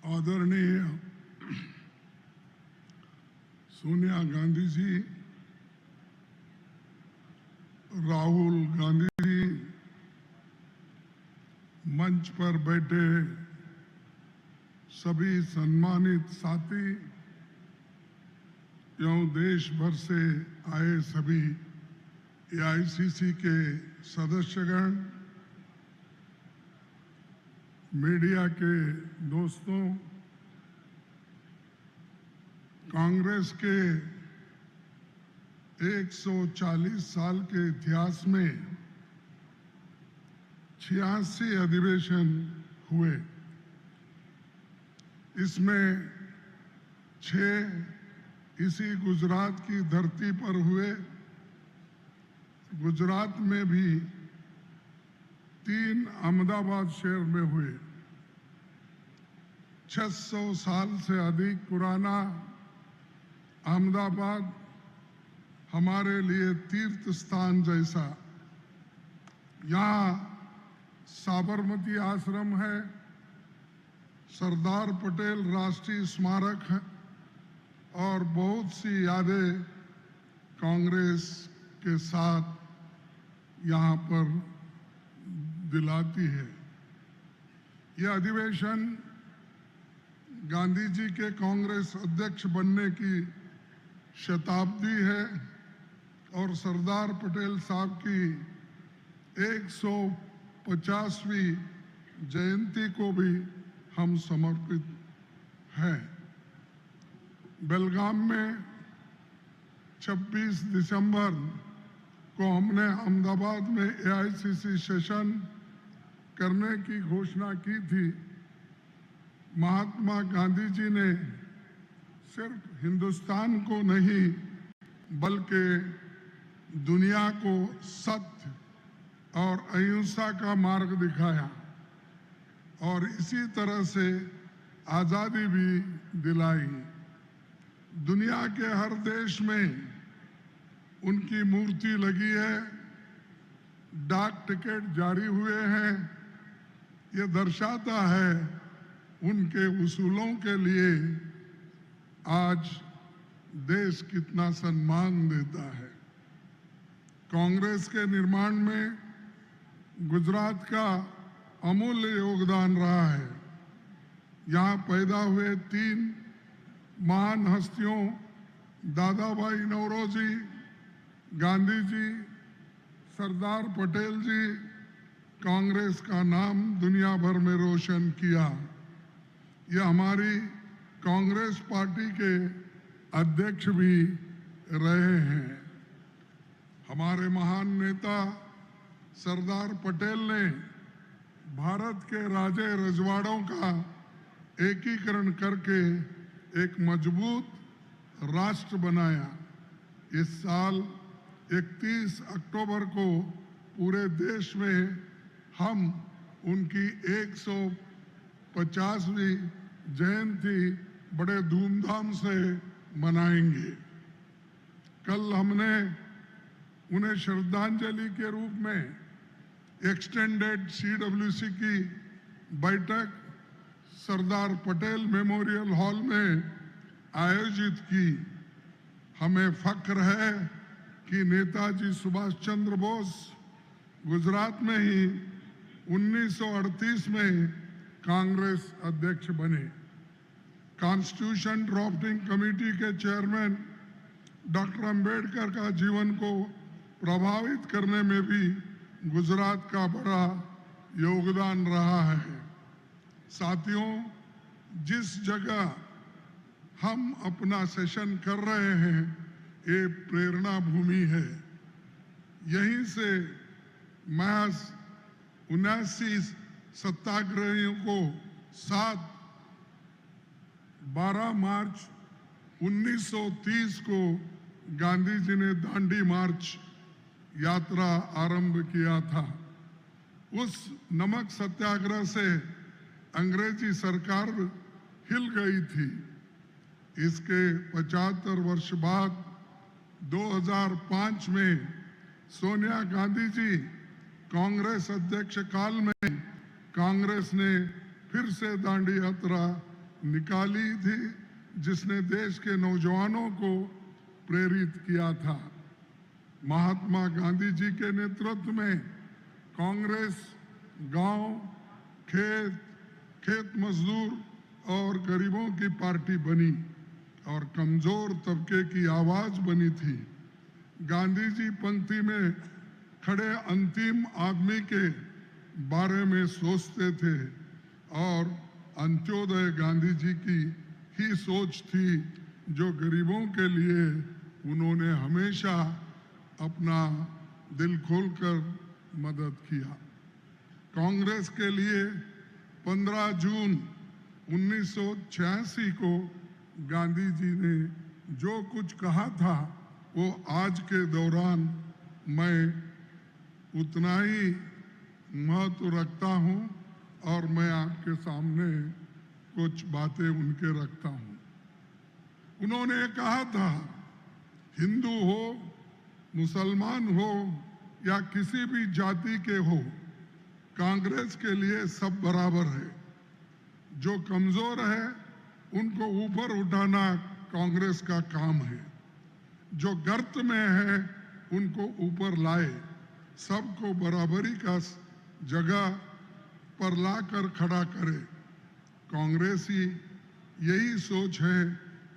आदरणीय सोनिया गांधी जी, राहुल गांधी जी, मंच पर बैठे सभी सम्मानित साथी एवं देश भर से आए सभी एआईसीसी के सदस्यगण, मीडिया के दोस्तों, कांग्रेस के 140 साल के इतिहास में 86 अधिवेशन हुए। इसमें 6 इसी गुजरात की धरती पर हुए। गुजरात में भी 3 अहमदाबाद शहर में हुए। 600 साल से अधिक पुराना अहमदाबाद हमारे लिए तीर्थ स्थान जैसा। यहाँ साबरमती आश्रम है, सरदार पटेल राष्ट्रीय स्मारक है और बहुत सी यादें कांग्रेस के साथ यहाँ पर दिलाती है। यह अधिवेशन गांधी जी के कांग्रेस अध्यक्ष बनने की शताब्दी है और सरदार पटेल साहब की 150वीं जयंती को भी हम समर्पित हैं। बेलगाम में 26 दिसंबर को हमने अहमदाबाद में एआईसीसी सेशन करने की घोषणा की थी। महात्मा गांधी जी ने सिर्फ हिंदुस्तान को नहीं बल्कि दुनिया को सत्य और अहिंसा का मार्ग दिखाया और इसी तरह से आज़ादी भी दिलाई। दुनिया के हर देश में उनकी मूर्ति लगी है, डाक टिकट जारी हुए हैं। ये दर्शाता है उनके उसूलों के लिए आज देश कितना सम्मान देता है। कांग्रेस के निर्माण में गुजरात का अमूल्य योगदान रहा है। यहाँ पैदा हुए 3 महान हस्तियों दादा भाई नौरोजी, गांधी जी, सरदार पटेल जी कांग्रेस का नाम दुनिया भर में रोशन किया। यह हमारी कांग्रेस पार्टी के अध्यक्ष भी रहे हैं। हमारे महान नेता सरदार पटेल ने भारत के राजे रजवाड़ों का एकीकरण करके एक मजबूत राष्ट्र बनाया। इस साल 31 अक्टूबर को पूरे देश में हम उनकी 150वीं जयंती बड़े धूमधाम से मनाएंगे। कल हमने उन्हें श्रद्धांजलि के रूप में एक्सटेंडेड सीडब्ल्यूसी की बैठक सरदार पटेल मेमोरियल हॉल में आयोजित की। हमें फख्र है कि नेताजी सुभाष चंद्र बोस गुजरात में ही 1938 में कांग्रेस अध्यक्ष बने। कॉन्स्टिट्यूशन ड्राफ्टिंग कमेटी के चेयरमैन डॉक्टर अंबेडकर का जीवन को प्रभावित करने में भी गुजरात का बड़ा योगदान रहा है। साथियों, जिस जगह हम अपना सेशन कर रहे हैं ये प्रेरणा भूमि है। यहीं से महज 79 सत्याग्रहियों को 12 मार्च 1930 को गांधी जी ने दांडी मार्च यात्रा आरंभ किया था। उस नमक सत्याग्रह से अंग्रेजी सरकार हिल गई थी। इसके 75 वर्ष बाद 2005 में सोनिया गांधी जी कांग्रेस अध्यक्ष काल में कांग्रेस ने फिर से दांडी यात्रा निकाली थी, जिसने देश के नौजवानों को प्रेरित किया था। महात्मा गांधी जी के नेतृत्व में कांग्रेस गांव, खेत मजदूर और गरीबों की पार्टी बनी और कमजोर तबके की आवाज बनी थी। गांधी जी पंक्ति में खड़े अंतिम आदमी के बारे में सोचते थे और अंत्योदय गांधी जी की ही सोच थी, जो गरीबों के लिए उन्होंने हमेशा अपना दिल खोलकर मदद किया। कांग्रेस के लिए 15 जून 1986 को गांधी जी ने जो कुछ कहा था, वो आज के दौरान मैं उतना ही महत्व रखता हूं और मैं आपके सामने कुछ बातें उनके रखता हूं। उन्होंने कहा था, हिंदू हो, मुसलमान हो या किसी भी जाति के हो, कांग्रेस के लिए सब बराबर है। जो कमजोर है उनको ऊपर उठाना कांग्रेस का काम है। जो गर्त में है उनको ऊपर लाए, सबको बराबरी का जगह पर लाकर खड़ा करे। कांग्रेसी यही सोच है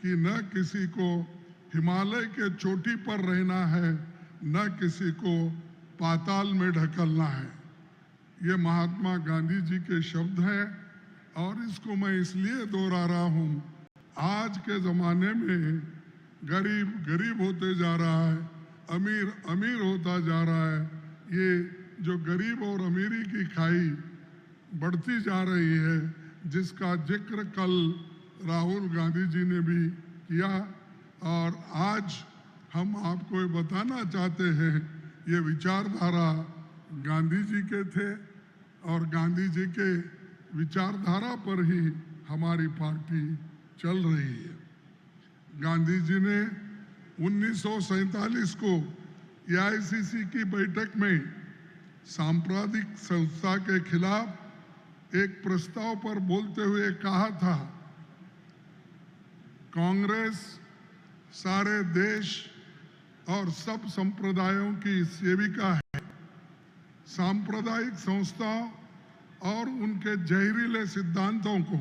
कि न किसी को हिमालय के चोटी पर रहना है, न किसी को पाताल में ढकलना है। ये महात्मा गांधी जी के शब्द हैं और इसको मैं इसलिए दोहरा रहा हूँ, आज के ज़माने में गरीब गरीब होते जा रहा है, अमीर अमीर होता जा रहा है। ये जो गरीब और अमीरी की खाई बढ़ती जा रही है, जिसका जिक्र कल राहुल गांधी जी ने भी किया और आज हम आपको ये बताना चाहते हैं, ये विचारधारा गांधी जी के थे और गांधी जी के विचारधारा पर ही हमारी पार्टी चल रही है। गांधी जी ने 1947 को एआईसीसी की बैठक में सांप्रदायिक संस्था के खिलाफ एक प्रस्ताव पर बोलते हुए कहा था, कांग्रेस सारे देश और सब संप्रदायों की सेविका है। सांप्रदायिक संस्थाओं और उनके जहरीले सिद्धांतों को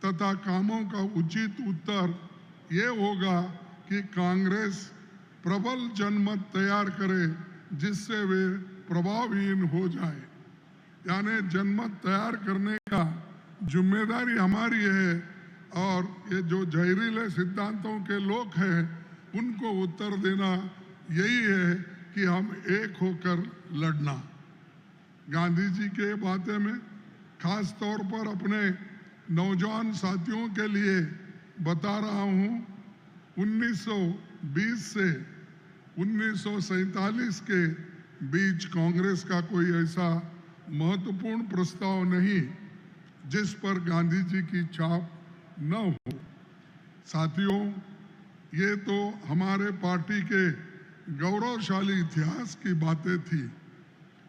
तथा कामों का उचित उत्तर ये होगा कि कांग्रेस प्रबल जनमत तैयार करे, जिससे वे प्रभावहीन हो जाए। यानी जनमत तैयार करने का जिम्मेदारी हमारी है और ये जो जहरीले सिद्धांतों के लोग हैं उनको उत्तर देना यही है कि हम एक होकर लड़ना। गांधी जी के बातें में खास तौर पर अपने नौजवान साथियों के लिए बता रहा हूँ, 1920 से 1947 के बीच कांग्रेस का कोई ऐसा महत्वपूर्ण प्रस्ताव नहीं जिस पर गांधी जी की छाप न हो। साथियों, ये तो हमारे पार्टी के गौरवशाली इतिहास की बातें थी।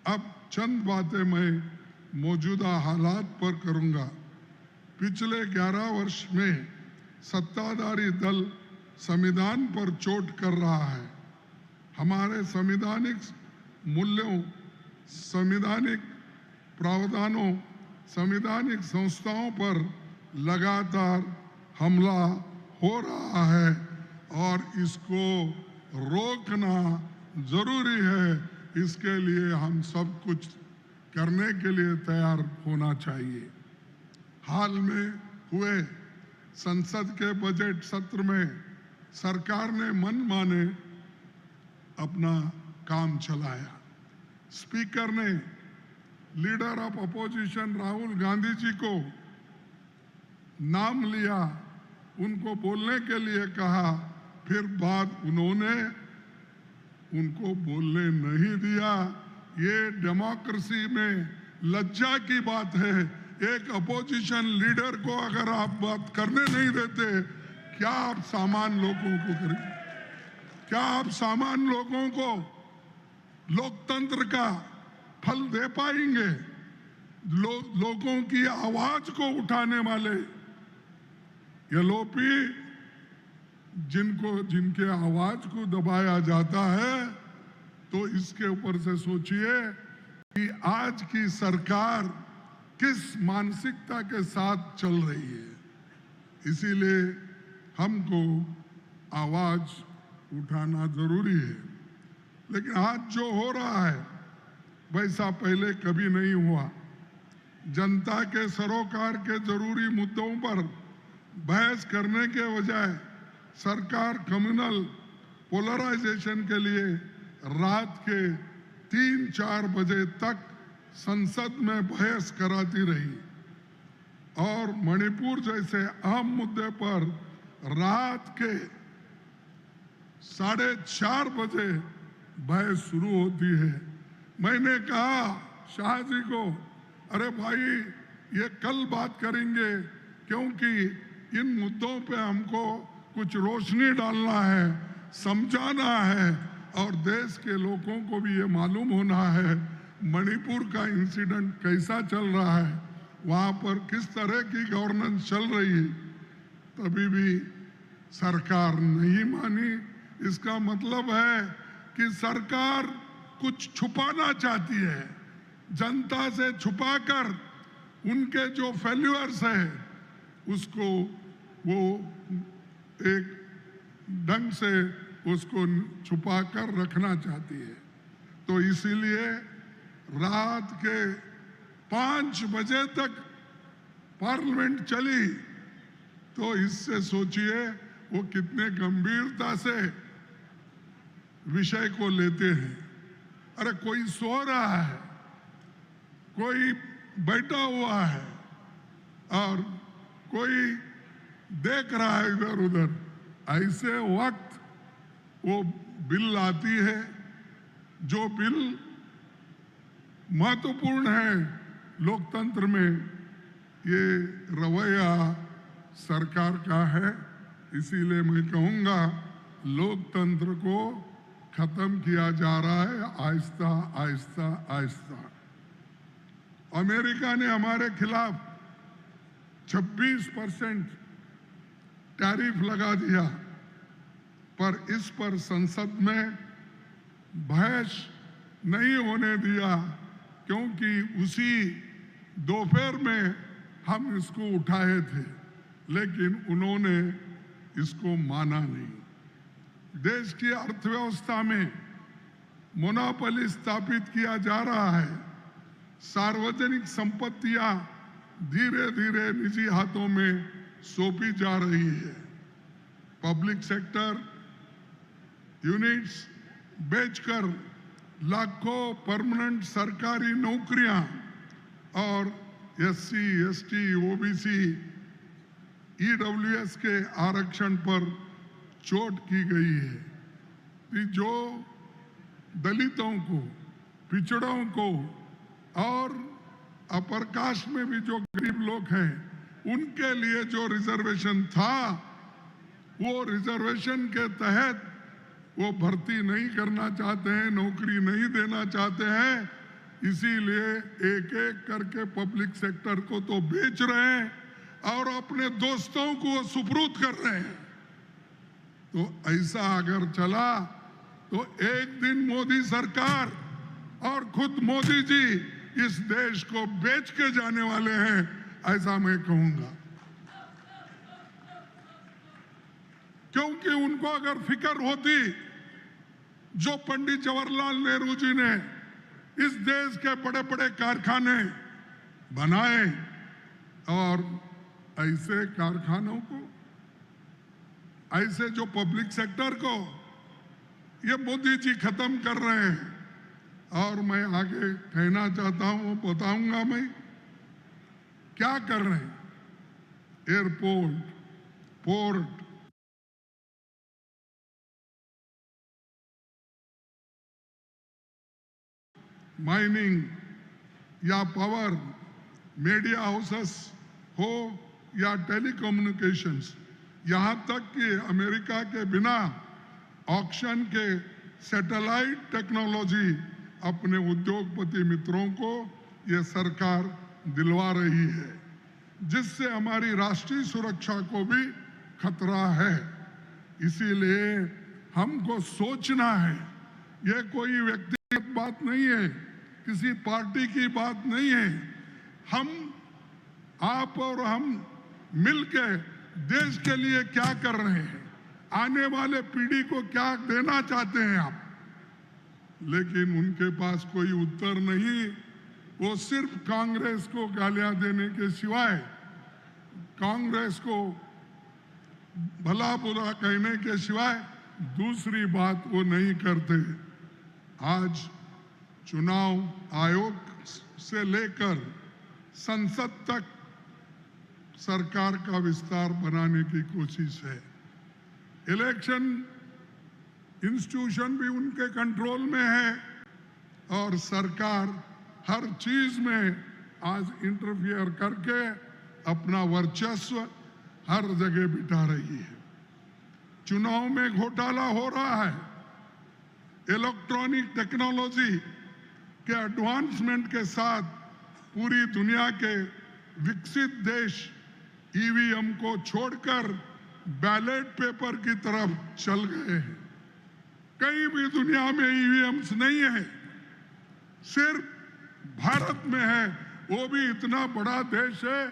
अब चंद बातें मैं मौजूदा हालात पर करूंगा। पिछले 11 वर्ष में सत्ताधारी दल संविधान पर चोट कर रहा है। हमारे संवैधानिक मूल्यों, संवैधानिक प्रावधानों, संवैधानिक संस्थाओं पर लगातार हमला हो रहा है और इसको रोकना जरूरी है। इसके लिए हम सब कुछ करने के लिए तैयार होना चाहिए। हाल में हुए संसद के बजट सत्र में सरकार ने मनमाने अपना काम चलाया। स्पीकर ने leader of opposition Rahul Gandhi ji को नाम लिया, उनको बोलने के लिए कहा, फिर बाद उन्होंने उनको बोलने नहीं दिया। ये डेमोक्रेसी में लज्जा की बात है। एक अपोजिशन लीडर को अगर आप बात करने नहीं देते, क्या आप सामान्य लोगों को करेंगे? क्या आप सामान्य लोगों को लोकतंत्र का फल दे पाएंगे? लोगों की आवाज को उठाने वाले एलओपी जिनके आवाज को दबाया जाता है, तो इसके ऊपर से सोचिए कि आज की सरकार किस मानसिकता के साथ चल रही है। इसीलिए हमको आवाज उठाना जरूरी है। लेकिन आज जो हो रहा है वैसा पहले कभी नहीं हुआ। जनता के सरोकार के जरूरी मुद्दों पर बहस करने के बजाय सरकार कम्युनल पोलराइजेशन के लिए रात के 3-4 बजे तक संसद में बहस कराती रही और मणिपुर जैसे अहम मुद्दे पर रात के 4:30 बजे बहस शुरू होती है। मैंने कहा शाह जी को, अरे भाई ये कल बात करेंगे, क्योंकि इन मुद्दों पे हमको कुछ रोशनी डालना है, समझाना है और देश के लोगों को भी ये मालूम होना है मणिपुर का इंसिडेंट कैसा चल रहा है, वहाँ पर किस तरह की गवर्नेंस चल रही है। तभी भी सरकार नहीं मानी। इसका मतलब है कि सरकार कुछ छुपाना चाहती है, जनता से छुपाकर उनके जो फेल्यूअर्स है उसको वो एक ढंग से उसको छुपा कर रखना चाहती है। तो इसीलिए रात के 5 बजे तक पार्लियामेंट चली। तो इससे सोचिए वो कितने गंभीरता से विषय को लेते हैं। अरे कोई सो रहा है, कोई बैठा हुआ है और कोई देख रहा है इधर उधर। ऐसे वक्त वो बिल आती है, जो बिल महत्वपूर्ण है लोकतंत्र में। ये रवैया सरकार का है। इसीलिए मैं कहूँगा लोकतंत्र को खत्म किया जा रहा है आहिस्ता आहिस्ता आहिस्ता। अमेरिका ने हमारे खिलाफ 26% टैरिफ लगा दिया, पर इस पर संसद में बहस नहीं होने दिया, क्योंकि उसी दोपहर में हम इसको उठाए थे, लेकिन उन्होंने इसको माना नहीं। देश की अर्थव्यवस्था में मोनोपोली स्थापित किया जा रहा है। सार्वजनिक संपत्तियां धीरे धीरे निजी हाथों में सौंपी जा रही है। पब्लिक सेक्टर यूनिट्स बेचकर लाखों परमानेंट सरकारी नौकरियां और SC, ST, OBC, EWS के आरक्षण पर चोट की गई है कि जो दलितों को, पिछड़ों को और अपर कास्ट में भी जो गरीब लोग हैं उनके लिए जो रिजर्वेशन था, वो रिजर्वेशन के तहत वो भर्ती नहीं करना चाहते हैं, नौकरी नहीं देना चाहते हैं। इसीलिए एक एक करके पब्लिक सेक्टर को तो बेच रहे हैं और अपने दोस्तों को सुपुर्द कर रहे हैं। तो ऐसा अगर चला तो एक दिन मोदी सरकार और खुद मोदी जी इस देश को बेच के जाने वाले हैं, ऐसा मैं कहूंगा। क्योंकि उनको अगर फिक्र होती, जो पंडित जवाहरलाल नेहरू जी ने इस देश के बड़े बड़े कारखाने बनाए, और ऐसे कारखानों को, ऐसे जो पब्लिक सेक्टर को ये मोदी जी खत्म कर रहे हैं। और मैं आगे कहना चाहता हूं, बताऊंगा मैं क्या कर रहे हैं। एयरपोर्ट, पोर्ट, माइनिंग या पावर, मीडिया हाउसेस हो या टेलीकम्युनिकेशंस, यहां तक कि अमेरिका के बिना ऑक्शन के सैटेलाइट टेक्नोलॉजी अपने उद्योगपति मित्रों को ये सरकार दिलवा रही है। जिससे हमारी राष्ट्रीय सुरक्षा को भी खतरा है। इसीलिए हमको सोचना है, यह कोई व्यक्तिगत बात नहीं है, किसी पार्टी की बात नहीं है। हम, आप और हम मिलके देश के लिए क्या कर रहे हैं, आने वाले पीढ़ी को क्या देना चाहते हैं आप। लेकिन उनके पास कोई उत्तर नहीं, वो सिर्फ कांग्रेस को गालियां देने के सिवाय, कांग्रेस को भला बुरा कहने के सिवाय दूसरी बात वो नहीं करते। आज चुनाव आयोग से लेकर संसद तक सरकार का विस्तार बनाने की कोशिश है। इलेक्शन इंस्टीट्यूशन भी उनके कंट्रोल में है और सरकार हर चीज में आज इंटरफियर करके अपना वर्चस्व हर जगह बिठा रही है। चुनाव में घोटाला हो रहा है। इलेक्ट्रॉनिक टेक्नोलॉजी के एडवांसमेंट के साथ पूरी दुनिया के विकसित देश ईवीएम को छोड़कर बैलेट पेपर की तरफ चल गए हैं। कहीं भी दुनिया में ईवीएम्स नहीं है, सिर्फ भारत में है, वो भी इतना बड़ा देश है।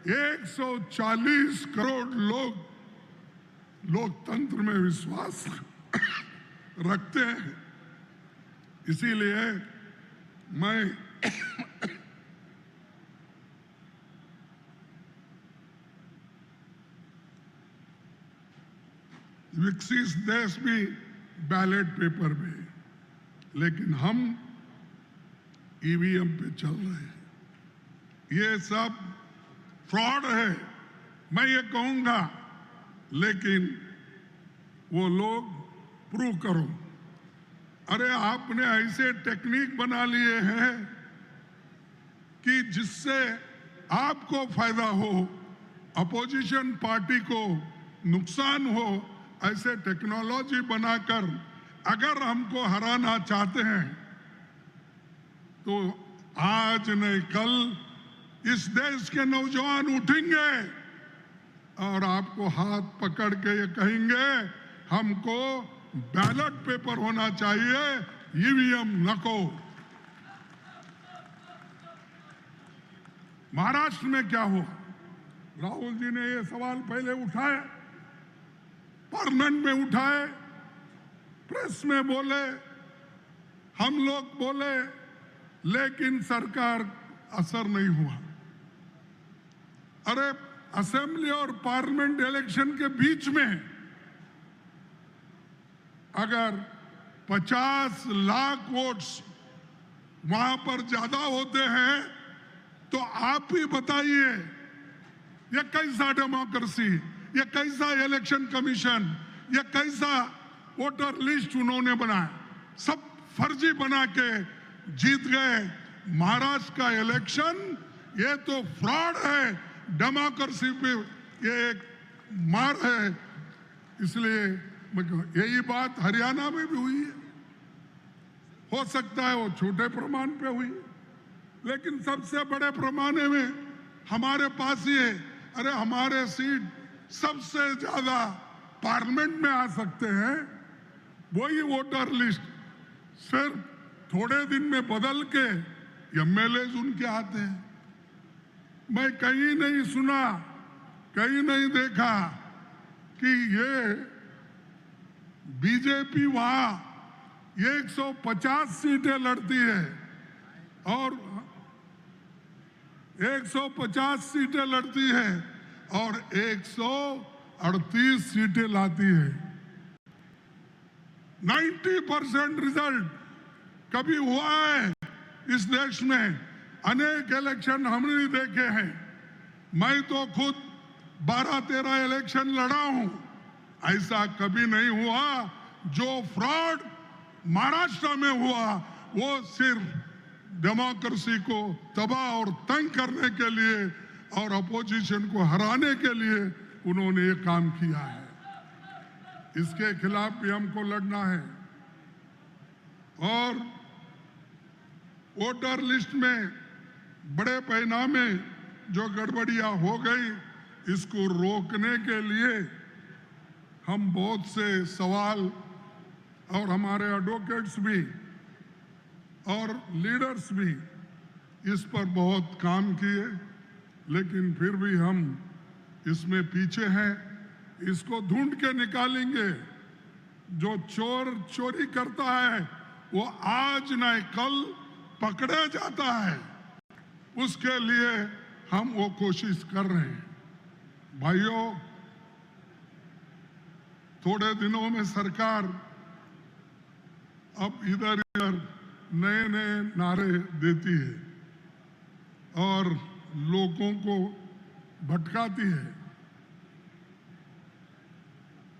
140 करोड़ लोग लोकतंत्र में विश्वास रखते हैं। इसीलिए मैं विकसित देश भी बैलेट पेपर में, लेकिन हम ईवीएम पे चल रहे हैं। ये सब फ्रॉड है, मैं ये कहूंगा, लेकिन वो लोग प्रूव करो। अरे आपने ऐसे टेक्निक बना लिए हैं कि जिससे आपको फायदा हो, अपोजिशन पार्टी को नुकसान हो, ऐसे टेक्नोलॉजी बनाकर अगर हमको हराना चाहते हैं तो आज नहीं कल इस देश के नौजवान उठेंगे और आपको हाथ पकड़ के ये कहेंगे हमको बैलेट पेपर होना चाहिए, ईवीएम नको। महाराष्ट्र में क्या हुआ? राहुल जी ने ये सवाल पहले उठाए, पार्लियामेंट में उठाए, प्रेस में बोले, हम लोग बोले, लेकिन सरकार असर नहीं हुआ। अरे असेंबली और पार्लियामेंट इलेक्शन के बीच में अगर 50 लाख वोट्स वहां पर ज्यादा होते हैं तो आप ही बताइए ये कैसा डेमोक्रेसी, ये कैसा इलेक्शन कमीशन, ये कैसा वोटर लिस्ट उन्होंने बनाया। सब फर्जी बना के जीत गए। महाराष्ट्र का इलेक्शन ये तो फ्रॉड है, डेमोक्रेसी पे ये एक मार है। इसलिए यही बात हरियाणा में भी हुई है। हो सकता है वो छोटे प्रमाण पे हुई, लेकिन सबसे बड़े पैमाने में हमारे पास ही है। अरे हमारे सीट सबसे ज्यादा पार्लियामेंट में आ सकते हैं, वही वोटर लिस्ट सिर्फ थोड़े दिन में बदल के एमएलए उनके आते हैं। मैं कहीं नहीं सुना, कहीं नहीं देखा कि ये बीजेपी वहां 150 सीटें लड़ती है और 150 सीटें लड़ती है और 138 सीटें लाती है। 90% रिजल्ट कभी हुआ है इस देश में? अनेक इलेक्शन हमने देखे हैं। मैं तो खुद 12-13 इलेक्शन लड़ा हूं। ऐसा कभी नहीं हुआ। जो फ्रॉड महाराष्ट्र में हुआ वो सिर्फ डेमोक्रेसी को तबाह और तंग करने के लिए और अपोजिशन को हराने के लिए उन्होंने ये काम किया है। इसके खिलाफ भी हमको लड़ना है। और वोटर लिस्ट में बड़े पैमाने जो गड़बड़ियां हो गई, इसको रोकने के लिए हम बहुत से सवाल और हमारे एडवोकेट्स भी और लीडर्स भी इस पर बहुत काम किए, लेकिन फिर भी हम इसमें पीछे हैं। इसको ढूंढ के निकालेंगे। जो चोर चोरी करता है वो आज नहीं कल पकड़ा जाता है, उसके लिए हम वो कोशिश कर रहे हैं। भाइयों, थोड़े दिनों में सरकार अब इधर इधर नए नए नारे देती है और लोगों को भटकाती है।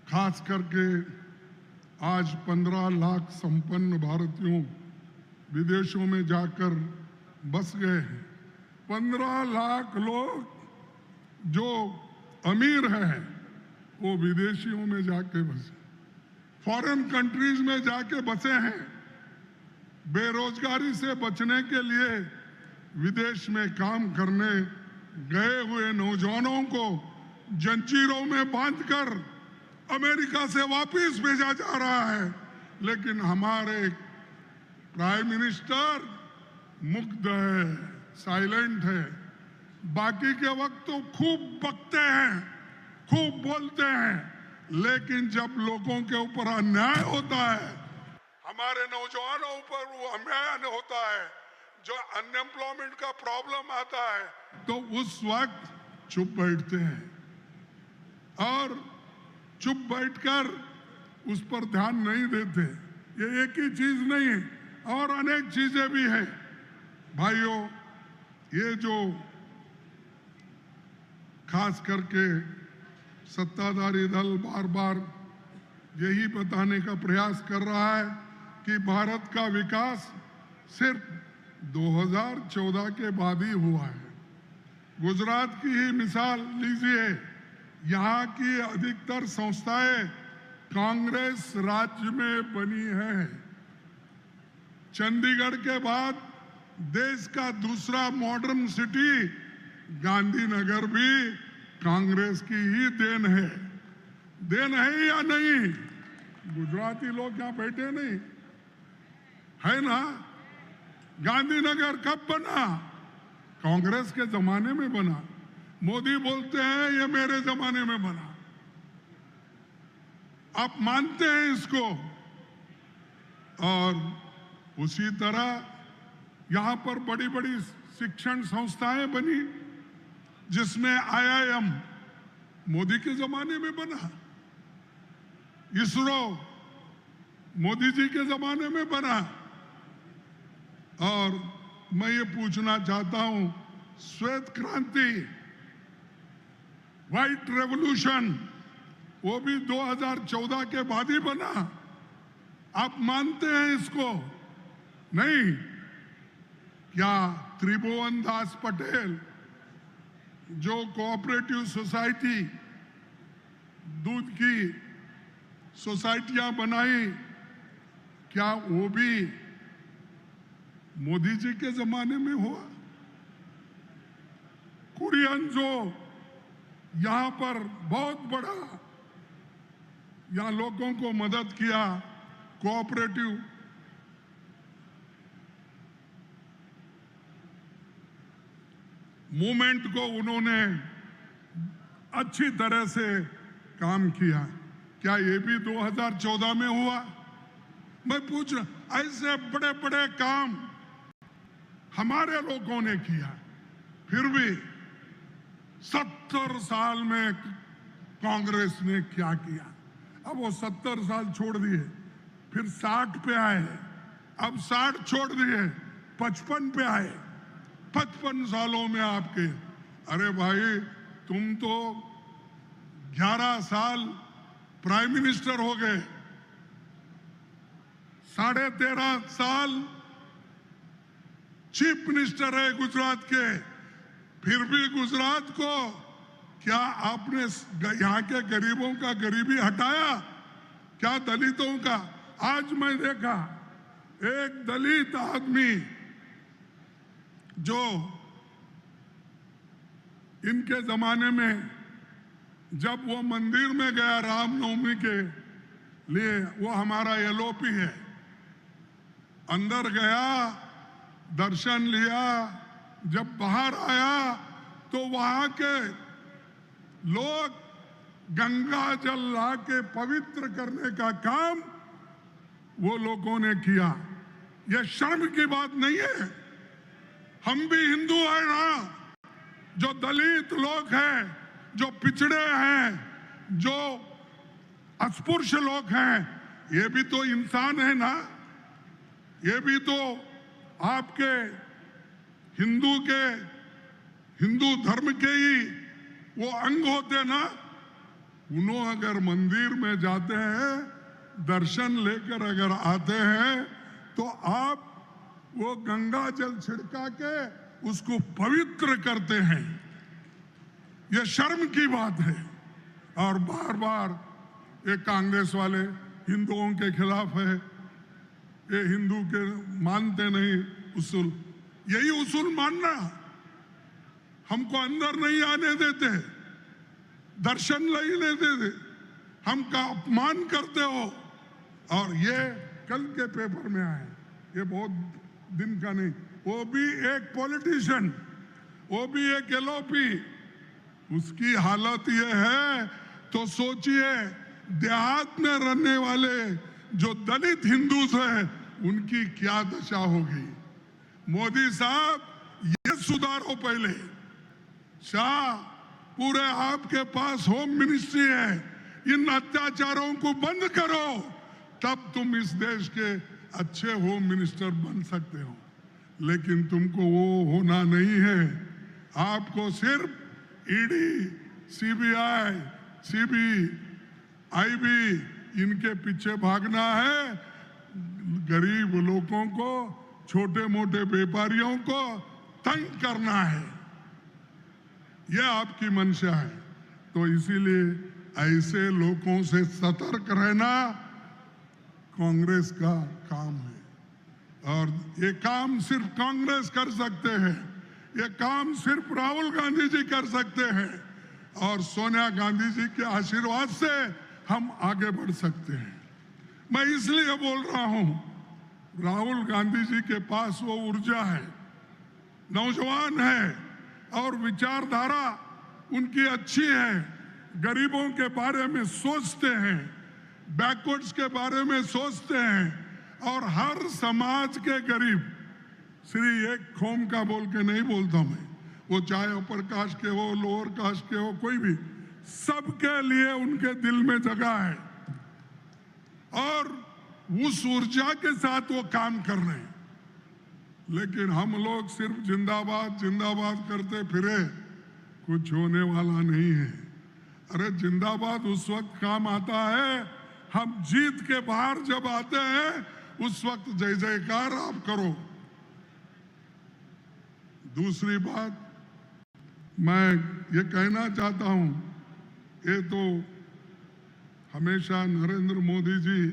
खास करके आज 15 लाख संपन्न भारतीयों विदेशों में जाकर बस गए हैं। 15 लाख लोग जो अमीर हैं वो विदेशियों में जाके बसे, फॉरेन कंट्रीज में जाके बसे हैं। बेरोजगारी से बचने के लिए विदेश में काम करने गए हुए नौजवानों को जंजीरों में बांधकर अमेरिका से वापस भेजा जा रहा है, लेकिन हमारे प्राइम मिनिस्टर मुग्ध है, साइलेंट है। बाकी के वक्त तो खूब बकते हैं, खूब बोलते हैं, लेकिन जब लोगों के ऊपर अन्याय होता है, हमारे नौजवानों पर वो अन्याय होता है, जो अनएम्प्लॉयमेंट का प्रॉब्लम आता है, तो उस वक्त चुप बैठते हैं और चुप बैठकर उस पर ध्यान नहीं देते। ये एक ही चीज नहीं है, और अनेक चीजें भी हैं। भाइयों, ये जो खास करके सत्ताधारी दल बार बार यही बताने का प्रयास कर रहा है कि भारत का विकास सिर्फ 2014 के बाद ही हुआ है। गुजरात की ही मिसाल लीजिए। यहाँ की अधिकतर संस्थाएं कांग्रेस राज्य में बनी हैं। चंडीगढ़ के बाद देश का दूसरा मॉडर्न सिटी गांधीनगर भी कांग्रेस की ही देन है। देन है या नहीं? गुजराती लोग यहाँ बैठे नहीं है ना? गांधीनगर कब बना? कांग्रेस के जमाने में बना। मोदी बोलते हैं ये मेरे जमाने में बना। आप मानते हैं इसको? और उसी तरह यहां पर बड़ी बड़ी शिक्षण संस्थाएं बनी, जिसमें IIM मोदी के जमाने में बना, इसरो मोदी जी के जमाने में बना। और मैं ये पूछना चाहता हूं, श्वेत क्रांति, व्हाइट रेवोल्यूशन, वो भी 2014 के बाद ही बना। आप मानते हैं इसको? नहीं। क्या त्रिभुवन दास पटेल जो कोऑपरेटिव सोसाइटी, दूध की सोसाइटियां बनाई, क्या वो भी मोदी जी के जमाने में हुआ? कुरियन जो यहां पर बहुत बड़ा यहां लोगों को मदद किया, कोऑपरेटिव मूवमेंट को उन्होंने अच्छी तरह से काम किया, क्या ये भी 2014 में हुआ? मैं पूछ रहा, ऐसे बड़े बड़े काम हमारे लोगों ने किया, फिर भी 70 साल में कांग्रेस ने क्या किया? अब वो 70 साल छोड़ दिए, फिर 60 पे आए, अब 60 छोड़ दिए, 55 पे आए। 55 सालों में आपके, अरे भाई तुम तो 11 साल प्राइम मिनिस्टर हो गए, 13.5 साल चीफ मिनिस्टर है गुजरात के, फिर भी गुजरात को क्या आपने यहाँ के गरीबों का गरीबी हटाया? क्या दलितों का? आज मैं देखा एक दलित आदमी जो इनके जमाने में जब वो मंदिर में गया रामनवमी के लिए, वो हमारा एलओपी है, अंदर गया, दर्शन लिया, जब बाहर आया तो वहां के लोग गंगा जल ला के पवित्र करने का काम वो लोगों ने किया। यह शर्म की बात नहीं है। हम भी हिंदू हैं ना, जो दलित लोग हैं, जो पिछड़े हैं, जो अस्पृश्य लोग हैं, ये भी तो इंसान है ना, ये भी तो आपके हिंदू धर्म के ही वो अंग होते ना। उन्होंने अगर मंदिर में जाते हैं, दर्शन लेकर अगर आते हैं, तो आप वो गंगा जल छिड़का के उसको पवित्र करते हैं। ये शर्म की बात है। और बार बार ये कांग्रेस वाले हिंदुओं के खिलाफ है, ये हिंदू के मानते नहीं उसूल। यही उसूल मानना, हमको अंदर नहीं आने देते, दर्शन नहीं देते, हमका अपमान करते हो। और ये कल के पेपर में आए, ये बहुत दिन का नहीं, वो भी एक पॉलिटिशियन, वो भी एक एलओपी, उसकी हालत ये है तो सोचिए देहात में रहने वाले जो दलित हिंदूज हैं उनकी क्या दशा होगी। मोदी साहब, ये सुधारो पहले। शाह, पूरे आपके पास होम मिनिस्ट्री है, इन अत्याचारों को बंद करो, तब तुम इस देश के अच्छे होम मिनिस्टर बन सकते हो। लेकिन तुमको वो होना नहीं है। आपको सिर्फ ईडी, सीबीआई, आईबी इनके पीछे भागना है। गरीब लोगों को, छोटे मोटे व्यापारियों को तंग करना है, यह आपकी मंशा है। तो इसीलिए ऐसे लोगों से सतर्क रहना कांग्रेस का काम है। और ये काम सिर्फ कांग्रेस कर सकते हैं, ये काम सिर्फ राहुल गांधी जी कर सकते हैं, और सोनिया गांधी जी के आशीर्वाद से हम आगे बढ़ सकते हैं। मैं इसलिए बोल रहा हूं, राहुल गांधी जी के पास वो ऊर्जा है, नौजवान है, और विचारधारा उनकी अच्छी है, गरीबों के बारे में सोचते हैं, बैकवर्ड्स के बारे में सोचते हैं, और हर समाज के गरीब, सिर्फ एक कौम का बोल के नहीं बोलता मैं, वो चाहे अपर कास्ट के हो, लोअर कास्ट के हो, कोई भी, सबके लिए उनके दिल में जगह है, और उस ऊर्जा के साथ वो काम कर रहे हैं। लेकिन हम लोग सिर्फ जिंदाबाद जिंदाबाद करते फिरे, कुछ होने वाला नहीं है। अरे जिंदाबाद उस वक्त काम आता है, हम जीत के बाहर जब आते हैं, उस वक्त जय जयकार आप करो। दूसरी बात मैं ये कहना चाहता हूं, ये तो हमेशा नरेंद्र मोदी जी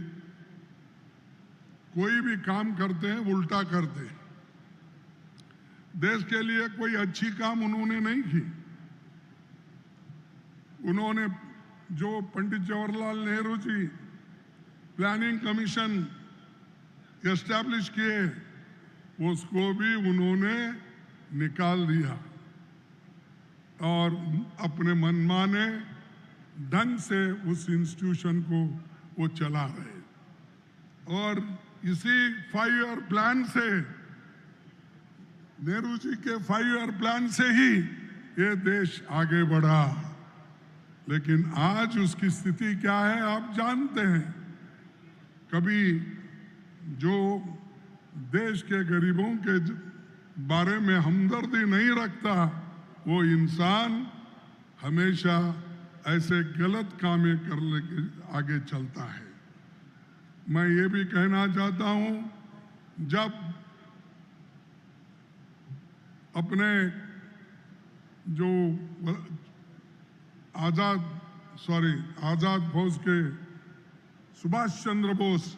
कोई भी काम करते हैं उल्टा करते हैं। देश के लिए कोई अच्छी काम उन्होंने नहीं की। उन्होंने जो Pandit Jawaharlal Nehru ji planning commission establish किए, उसको भी उन्होंने निकाल दिया और अपने मनमाने ढंग से उस इंस्टीट्यूशन को वो चला रहे। और इसी 5 ईयर प्लान से, नेहरू जी के 5 ईयर प्लान से ही ये देश आगे बढ़ा। लेकिन आज उसकी स्थिति क्या है आप जानते हैं। कभी जो देश के गरीबों के बारे में हमदर्दी नहीं रखता, वो इंसान हमेशा ऐसे गलत कामें करने के आगे चलता है। मैं ये भी कहना चाहता हूं, जब अपने जो आजाद फौज के सुभाष चंद्र बोस,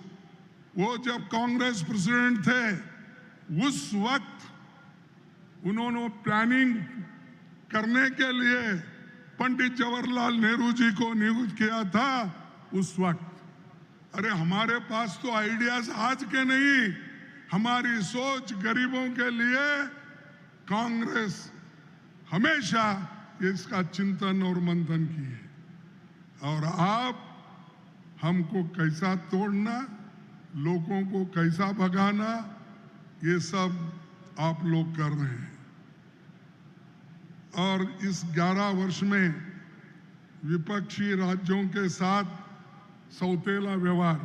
वो जब कांग्रेस प्रेसिडेंट थे, उस वक्त उन्होंने प्लानिंग करने के लिए पंडित जवाहरलाल नेहरू जी को नियुक्त किया था उस वक्त। अरे हमारे पास तो आइडियाज आज के नहीं, हमारी सोच गरीबों के लिए कांग्रेस हमेशा इसका चिंतन और मंथन की है। और आप हमको कैसा तोड़ना, लोगों को कैसा भगाना, ये सब आप लोग कर रहे हैं। और इस 11 वर्ष में विपक्षी राज्यों के साथ सौतेला व्यवहार,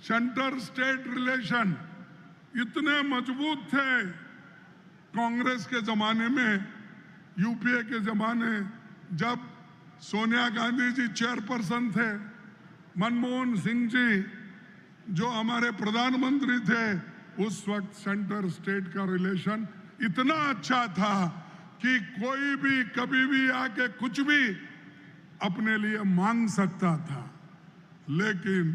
सेंटर स्टेट रिलेशन इतने मजबूत थे कांग्रेस के जमाने में, यूपीए के जमाने जब सोनिया गांधी जी चेयरपर्सन थे, मनमोहन सिंह जी जो हमारे प्रधानमंत्री थे, उस वक्त सेंटर स्टेट का रिलेशन इतना अच्छा था कि कोई भी कभी भी आके कुछ भी अपने लिए मांग सकता था। लेकिन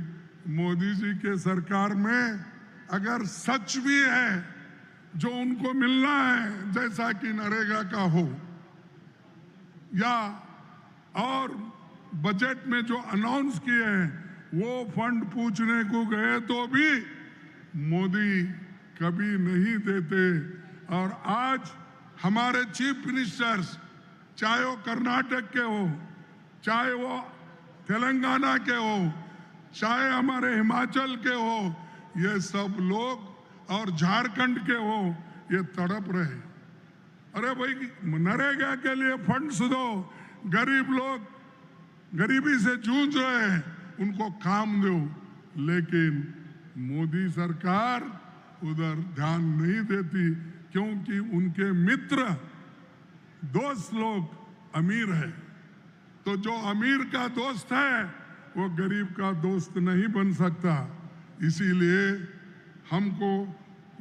मोदी जी के सरकार में अगर सच भी है जो उनको मिलना है, जैसा कि नरेगा का हो या और बजट में जो अनाउंस किए हैं, वो फंड पूछने को गए तो भी मोदी कभी नहीं देते। और आज हमारे चीफ मिनिस्टर्स, चाहे वो कर्नाटक के हो, चाहे वो तेलंगाना के हो, चाहे हमारे हिमाचल के हो, ये सब लोग और झारखंड के हो, ये तड़प रहे। अरे भाई नरेगा के लिए फंड्स दो, गरीब लोग गरीबी से जूझ रहे हैं, उनको काम दो। लेकिन मोदी सरकार उधर ध्यान नहीं देती, क्योंकि उनके मित्र दोस्त लोग अमीर है। तो जो अमीर का दोस्त है वो गरीब का दोस्त नहीं बन सकता। इसीलिए हमको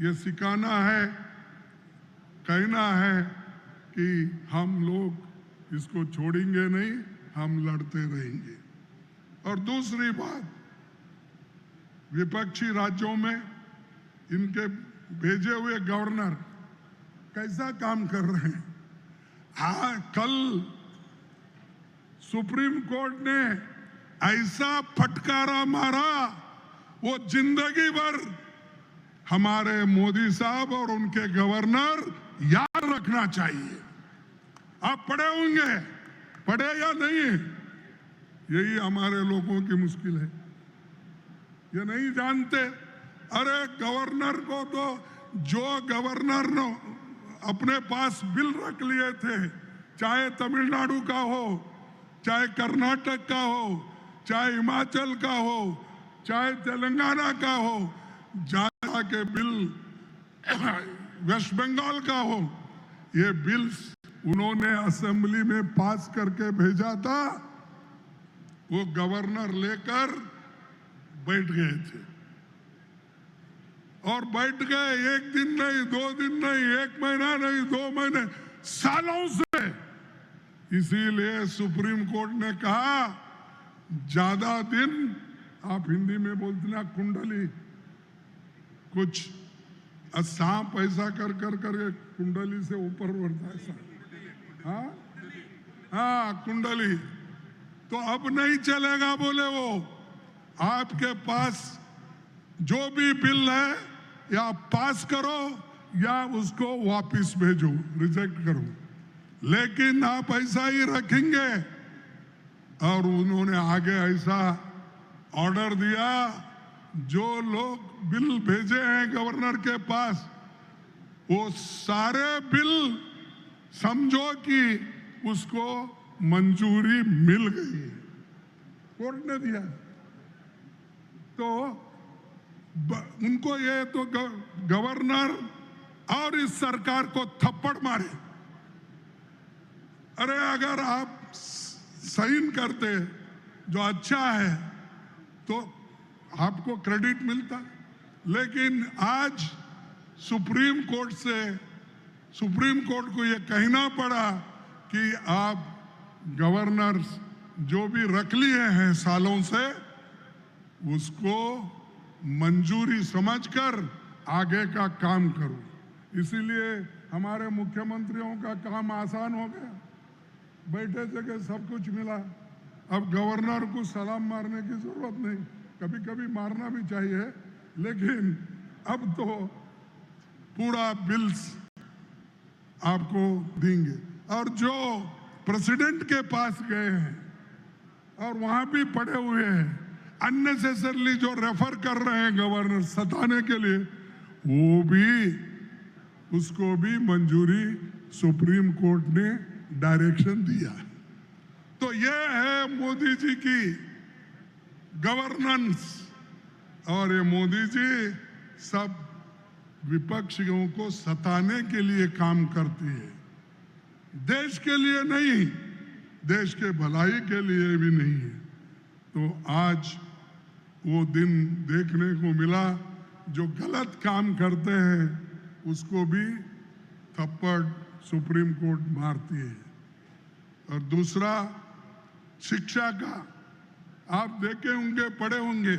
ये सिखाना है, कहना है कि हम लोग इसको छोड़ेंगे नहीं, हम लड़ते रहेंगे। और दूसरी बात, विपक्षी राज्यों में इनके भेजे हुए गवर्नर कैसा काम कर रहे हैं। हाँ, कल सुप्रीम कोर्ट ने ऐसा फटकारा मारा, वो जिंदगी भर हमारे मोदी साहब और उनके गवर्नर याद रखना चाहिए। आप पढ़े होंगे, पढ़े या नहीं, यही हमारे लोगों की मुश्किल है, ये नहीं जानते। अरे गवर्नर को तो जो गवर्नर ने अपने पास बिल रख लिए थे, चाहे तमिलनाडु का हो, चाहे कर्नाटक का हो, चाहे हिमाचल का हो, चाहे तेलंगाना का हो, जहाँ के बिल वेस्ट बंगाल का हो, ये बिल्स उन्होंने असेंबली में पास करके भेजा था, वो गवर्नर लेकर बैठ गए थे। और बैठ गए, एक दिन नहीं, 2 दिन नहीं, 1 महीना नहीं, 2 महीने, सालों से। इसीलिए सुप्रीम कोर्ट ने कहा ज्यादा दिन, आप हिंदी में बोलते ना कुंडली, कुछ सांप ऐसा कर कर कर कुंडली से ऊपर बढ़ता है ऐसा, हाँ कुंडली, तो अब नहीं चलेगा। बोले वो आपके पास जो भी बिल है या पास करो या उसको वापस भेजो, रिजेक्ट करो, लेकिन आप ऐसा ही रखेंगे। और उन्होंने आगे ऐसा ऑर्डर दिया, जो लोग बिल भेजे हैं गवर्नर के पास, वो सारे बिल समझो कि उसको मंजूरी मिल गई है, कोर्ट ने दिया। तो उनको ये तो गवर्नर और इस सरकार को थप्पड़ मारे। अरे अगर आप साइन करते जो अच्छा है तो आपको क्रेडिट मिलता, लेकिन आज सुप्रीम कोर्ट को यह कहना पड़ा कि आप गवर्नर जो भी रख लिए हैं सालों से, उसको मंजूरी समझकर आगे का काम करो। इसीलिए हमारे मुख्यमंत्रियों का काम आसान हो गया। बैठे जगह सब कुछ मिला। अब गवर्नर को सलाम मारने की जरूरत नहीं, कभी कभी मारना भी चाहिए, लेकिन अब तो पूरा बिल्स आपको देंगे। और जो प्रेसिडेंट के पास गए हैं और वहां भी पड़े हुए हैं, अननेसेसरली जो रेफर कर रहे हैं गवर्नर सताने के लिए, वो भी, उसको भी मंजूरी सुप्रीम कोर्ट ने डायरेक्शन दिया। तो ये है मोदी जी की गवर्नेंस। और ये मोदी जी सब विपक्षियों को सताने के लिए काम करती है, देश के लिए नहीं, देश के भलाई के लिए भी नहीं है। तो आज वो दिन देखने को मिला, जो गलत काम करते हैं उसको भी थप्पड़ सुप्रीम कोर्ट मारती है। और दूसरा, शिक्षा का आप देखे होंगे, पढ़े होंगे,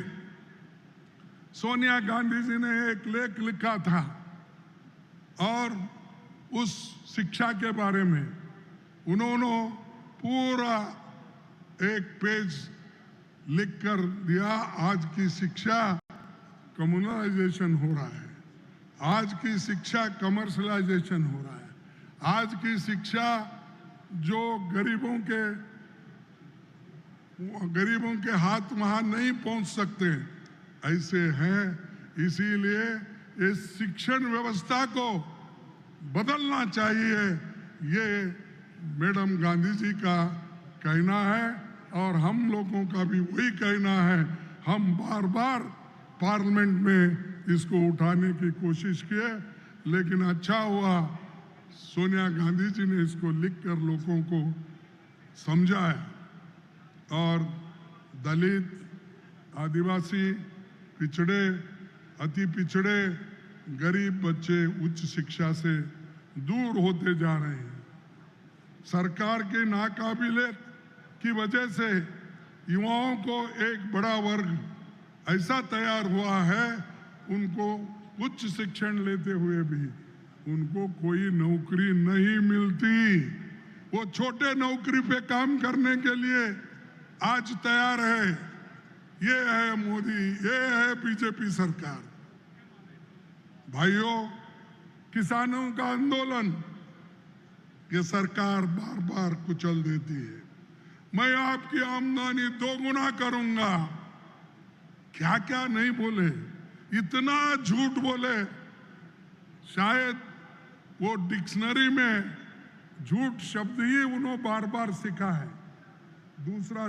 सोनिया गांधी जी ने एक लेख लिखा था और उस शिक्षा के बारे में उन्होंने पूरा एक पेज लिख कर दिया। आज की शिक्षा कम्युनलाइजेशन हो रहा है, आज की शिक्षा कमर्शलाइजेशन हो रहा है, आज की शिक्षा जो गरीबों के हाथ वहां नहीं पहुंच सकते ऐसे हैं। इसीलिए इस शिक्षण व्यवस्था को बदलना चाहिए, ये मैडम गांधी जी का कहना है और हम लोगों का भी वही कहना है। हम बार बार पार्लियामेंट में इसको उठाने की कोशिश किए, लेकिन अच्छा हुआ सोनिया गांधी जी ने इसको लिखकर लोगों को समझाया। और दलित, आदिवासी, पिछड़े, अति पिछड़े, गरीब बच्चे उच्च शिक्षा से दूर होते जा रहे हैं। सरकार के नाकाबिलियत की वजह से युवाओं को एक बड़ा वर्ग ऐसा तैयार हुआ है, उनको उच्च शिक्षण लेते हुए भी उनको कोई नौकरी नहीं मिलती। वो छोटे नौकरी पे काम करने के लिए आज तैयार है। ये है मोदी, ये है बीजेपी सरकार। भाइयों, किसानों का आंदोलन ये सरकार बार बार कुचल देती है। मैं आपकी आमदनी दोगुना करूंगा, क्या क्या नहीं बोले, इतना झूठ बोले, शायद वो डिक्शनरी में झूठ शब्द ही उन्होंने बार बार सीखा है, दूसरा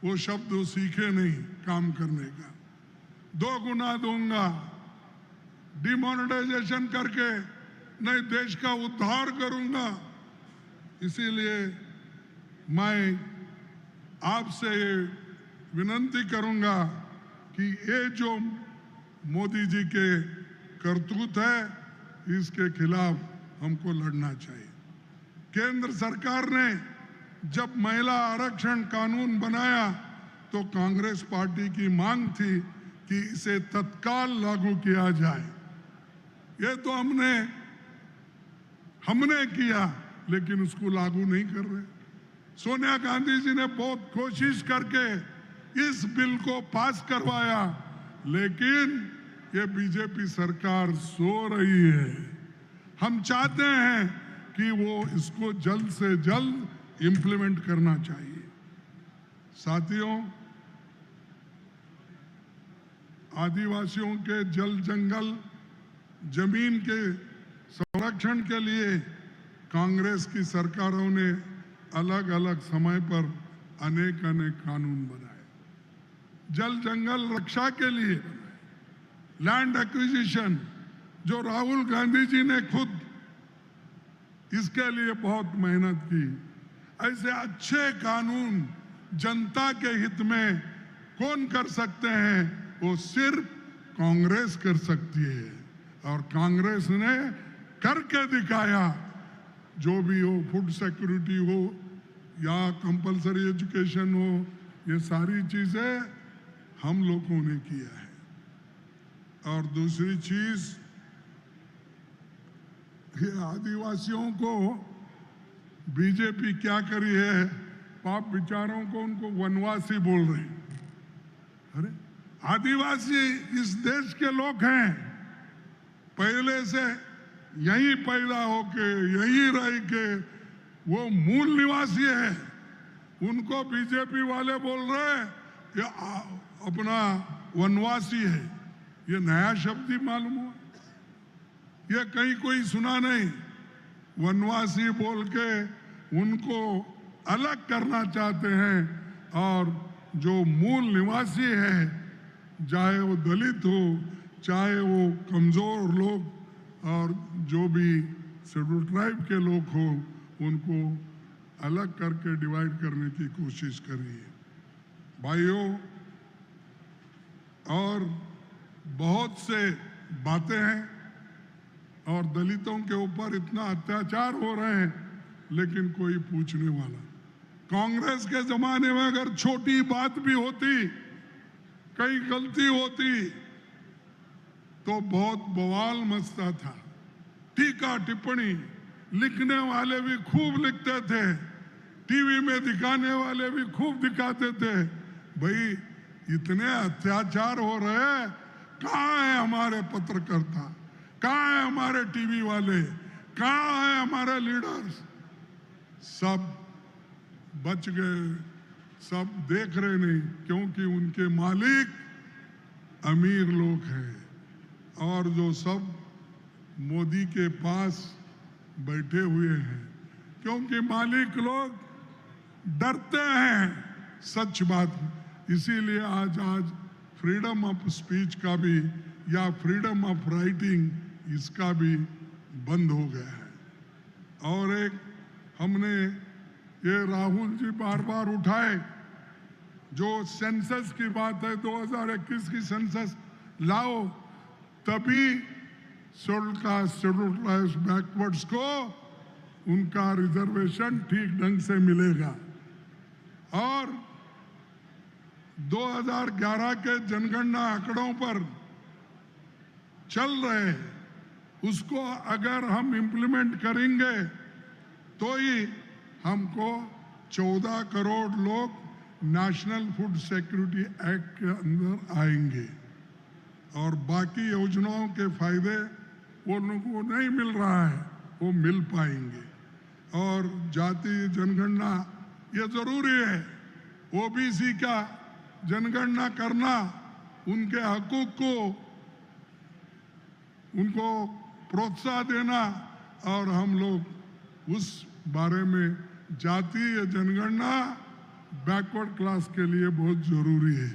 वो शब्द वो सीखे नहीं काम करने का। 2 गुना दूंगा, डिमोनेटाइजेशन करके नए देश का उद्धार करूंगा। इसीलिए मैं आपसे विनती करूंगा कि ये जो मोदी जी के करतूत है, इसके खिलाफ हमको लड़ना चाहिए। केंद्र सरकार ने जब महिला आरक्षण कानून बनाया तो कांग्रेस पार्टी की मांग थी कि इसे तत्काल लागू किया जाए। ये तो हमने किया, लेकिन उसको लागू नहीं कर रहे। सोनिया गांधी जी ने बहुत कोशिश करके इस बिल को पास करवाया, लेकिन ये बीजेपी सरकार सो रही है। हम चाहते हैं कि वो इसको जल्द से जल्द इंप्लीमेंट करना चाहिए। साथियों, आदिवासियों के जल जंगल जमीन के संरक्षण के लिए कांग्रेस की सरकारों ने अलग अलग समय पर अनेक कानून बनाए। जल जंगल रक्षा के लिए लैंड एक्विजिशन, जो राहुल गांधी जी ने खुद इसके लिए बहुत मेहनत की। ऐसे अच्छे कानून जनता के हित में कौन कर सकते हैं? वो सिर्फ कांग्रेस कर सकती है, और कांग्रेस ने करके दिखाया। जो भी हो, फूड सिक्योरिटी हो या कंपलसरी एजुकेशन हो, ये सारी चीजें हम लोगों ने किया है। और दूसरी चीज, ये आदिवासियों को बीजेपी क्या करी है, पाप विचारों को उनको वनवासी बोल रहे हैं। अरे आदिवासी इस देश के लोग हैं, पहले से यहीं पैदा होके यहीं रह के वो मूल निवासी है। उनको बीजेपी वाले बोल रहे हैं ये अपना वनवासी है। ये नया शब्द ही मालूम हुआ, ये कहीं कोई सुना नहीं। वनवासी बोल के उनको अलग करना चाहते हैं, और जो मूल निवासी है, चाहे वो दलित हो, चाहे वो कमजोर लोग और जो भी शेड्यूल ट्राइब के लोग हो, उनको अलग करके डिवाइड करने की कोशिश कर रही है। भाइयों, और बहुत से बातें हैं, और दलितों के ऊपर इतना अत्याचार हो रहे हैं, लेकिन कोई पूछने वाला। कांग्रेस के जमाने में अगर छोटी बात भी होती, कहीं गलती होती, तो बहुत बवाल मचता था। टीका टिप्पणी लिखने वाले भी खूब लिखते थे, टीवी में दिखाने वाले भी खूब दिखाते थे। भाई इतने अत्याचार हो रहे हैं, कहाँ है हमारे पत्रकर्ता, कहाँ है हमारे टीवी वाले, कहाँ है हमारे लीडर्स? सब बच गए, सब देख रहे नहीं, क्योंकि उनके मालिक अमीर लोग हैं, और जो सब मोदी के पास बैठे हुए हैं, क्योंकि मालिक लोग डरते हैं सच बात। इसीलिए आज फ्रीडम ऑफ स्पीच का भी या फ्रीडम ऑफ राइटिंग इसका भी बंद हो गया है। और एक हमने ये राहुल जी बार बार उठाए, जो सेंसस की बात है, 2021 की सेंसस लाओ, तभी schedule caste, schedule tribes, backwards को उनका रिजर्वेशन ठीक ढंग से मिलेगा। और 2011 के जनगणना आंकड़ों पर चल रहे, उसको अगर हम इम्प्लीमेंट करेंगे तो ही हमको 14 करोड़ लोग नेशनल फूड सिक्योरिटी एक्ट के अंदर आएंगे, और बाकी योजनाओं के फायदे वो लोगों को नहीं मिल रहा है, वो मिल पाएंगे। और जाति जनगणना ये जरूरी है, ओबीसी का जनगणना करना, उनके हकूक को उनको प्रोत्साहन देना, और हम लोग उस बारे में जातीय जनगणना बैकवर्ड क्लास के लिए बहुत जरूरी है,